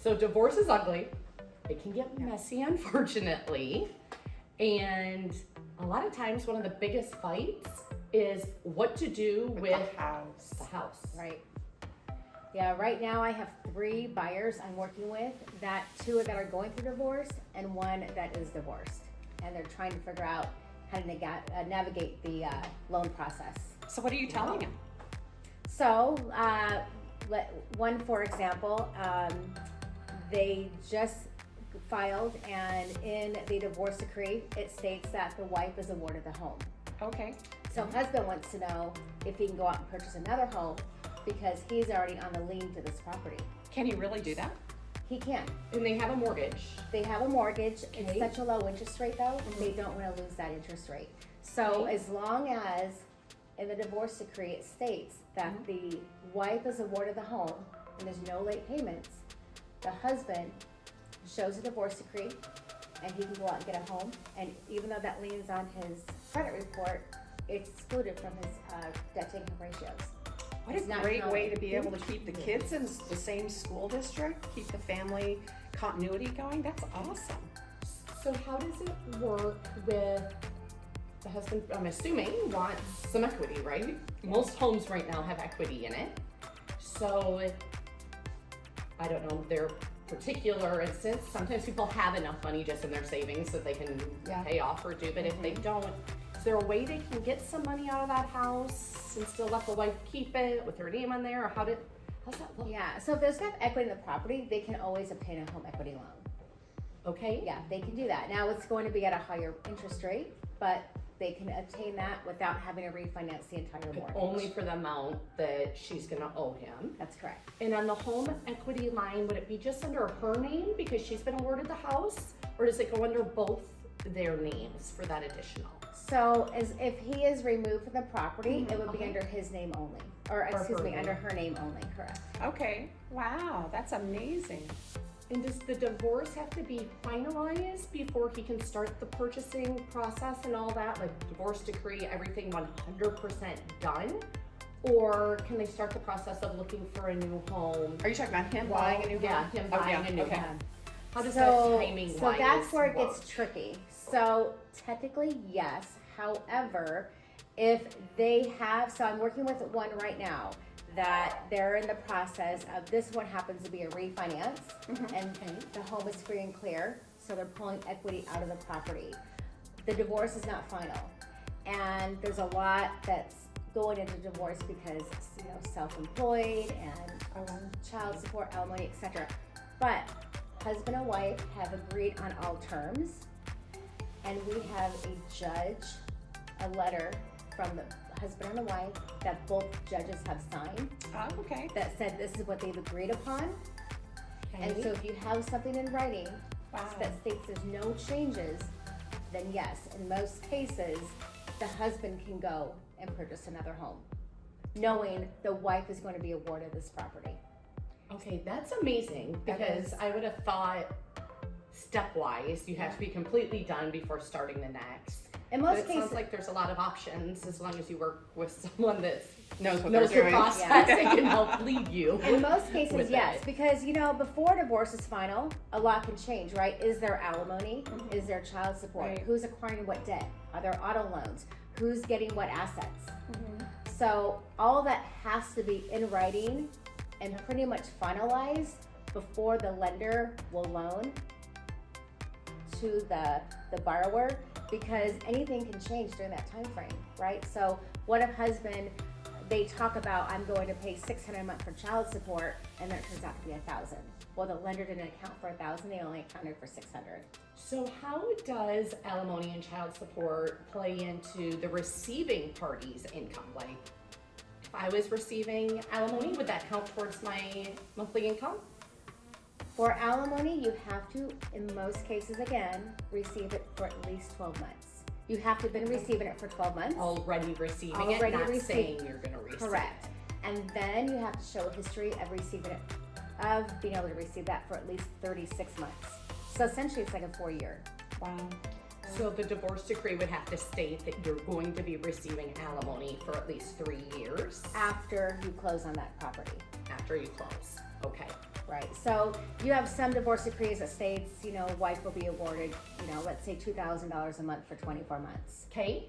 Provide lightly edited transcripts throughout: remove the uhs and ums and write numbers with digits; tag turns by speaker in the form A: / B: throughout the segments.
A: So divorce is ugly. It can get messy, unfortunately. And a lot of times one of the biggest fights is what to do with the house.
B: Right. Yeah, right now I have 3 buyers I'm working with, 2 that are going through divorce and 1 that is divorced. And they're trying to figure out how to navigate the loan process.
C: So what are you telling him?
B: So, one for example, they just filed, and in the divorce decree, it states that the wife is awarded the home.
C: Okay.
B: So husband wants to know if he can go out and purchase another home because he's already on the lien to this property.
C: Can he really do that?
B: He can.
A: And they have a mortgage.
B: They have a mortgage.
A: Okay.
B: It's such a low interest rate though, they don't want to lose that interest rate. So as long as in the divorce decree it states that the wife is awarded the home and there's no late payments, the husband shows a divorce decree and he can go out and get a home, and even though that lien's on his credit report, it's excluded from his debt to income ratios.
C: What a great way to be able to keep the kids in the same school district, keep the family continuity going. That's awesome.
A: So how does it work with the husband? I'm assuming wants some equity, right? Most homes right now have equity in it. So I don't know their particular instance. Sometimes people have enough money just in their savings that they can pay off or do, but if they don't, is there a way they can get some money out of that house and still let the wife keep it with her name on there, or how's that look?
B: Yeah, so if there's enough equity in the property, they can always obtain a home equity loan.
A: Okay.
B: Yeah, they can do that. Now it's going to be at a higher interest rate, but they can obtain that without having to refinance the entire
A: But
B: mortgage.
A: only for the amount that she's gonna owe him.
B: That's correct.
A: And on the home equity line, would it be just under her name because she's been awarded the house? Or does it go under both their names for that additional?
B: So as if he is removed from the property, it would be under his name only, or excuse me,
A: name.
B: under her name only, correct.
C: Okay. Wow, that's amazing.
A: And does the divorce have to be finalized before he can start the purchasing process and all that? Like divorce decree, everything 100% done? Or can they start the process of looking for a new home?
C: Are you talking about him buying a new home?
A: Yeah, him
C: Oh,
A: buying
C: yeah,
A: a new
C: okay.
A: home. How does
B: So
A: that timing
B: that's where it
A: work?
B: gets tricky. So technically, yes. However, if they have, so I'm working with one right now that they're in the process of, this one happens to be a refinance, and the home is free and clear, so they're pulling equity out of the property. The divorce is not final, and there's a lot that's going into divorce because, you know, self-employed and child support, alimony, etc. But husband and wife have agreed on all terms, and we have a judge, a letter from the husband and the wife that both judges have signed
C: Oh, okay.
B: that said this is what they've agreed upon. And
A: Okay.
B: so if you have something in writing
C: Wow.
B: that states there's no changes, then yes, in most cases, the husband can go and purchase another home, knowing the wife is going to be awarded this property.
A: Okay, that's amazing
B: That
A: because
B: is.
A: I would have thought stepwise you have to be completely done before starting the next.
B: In
A: But
B: most
A: it
B: cases,
A: sounds like there's a lot of options as long as you work with someone that
C: Knows what
A: knows
C: they're
A: the
C: doing.
A: process
B: Yeah.
A: and can help lead you.
B: in most cases,
A: with
B: yes,
A: it.
B: because you know, before divorce is final, a lot can change, right? Is there alimony? Is there child support?
C: Right.
B: Who's acquiring what debt? Are there auto loans? Who's getting what assets? So all that has to be in writing and pretty much finalized before the lender will loan to the borrower, because anything can change during that time frame, right? So what if husband, they talk about, I'm going to pay $600 a month for child support, and then it turns out to be $1,000. Well, the lender didn't account for $1,000; they only accounted for $600.
A: So how does alimony and child support play into the receiving party's income? Like, if I was receiving alimony, would that count towards my monthly income?
B: For alimony, you have to, in most cases, again, receive it for at least 12 months. You have to have been receiving it for 12 months.
A: Already receiving it,
B: Already
A: not
B: received.
A: saying you're going to receive
B: Correct. And then you have to show a history of receiving it, of being able to receive that for at least 36 months. So essentially, it's like a 4-year.
C: Wow.
A: So the divorce decree would have to state that you're going to be receiving alimony for at least 3 years
B: After you close on that property.
A: after you close. Okay.
B: Right, so you have some divorce decrees that states, wife will be awarded, let's say $2,000 a month for 24 months.
A: Okay?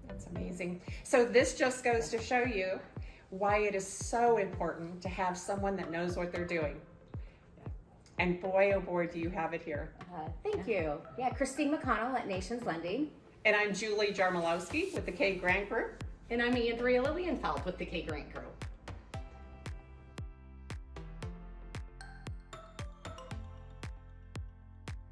C: That's amazing. So this just goes to show you why it is so important to have someone that knows what they're doing. And boy, oh boy, do you have it here.
B: Thank you. Yeah, Christine McConnell at Nations Lending.
C: And I'm Julie Jarmiolowski with the K Grant Group.
A: And I'm Andrea Lilienfeld with the K Grant Group.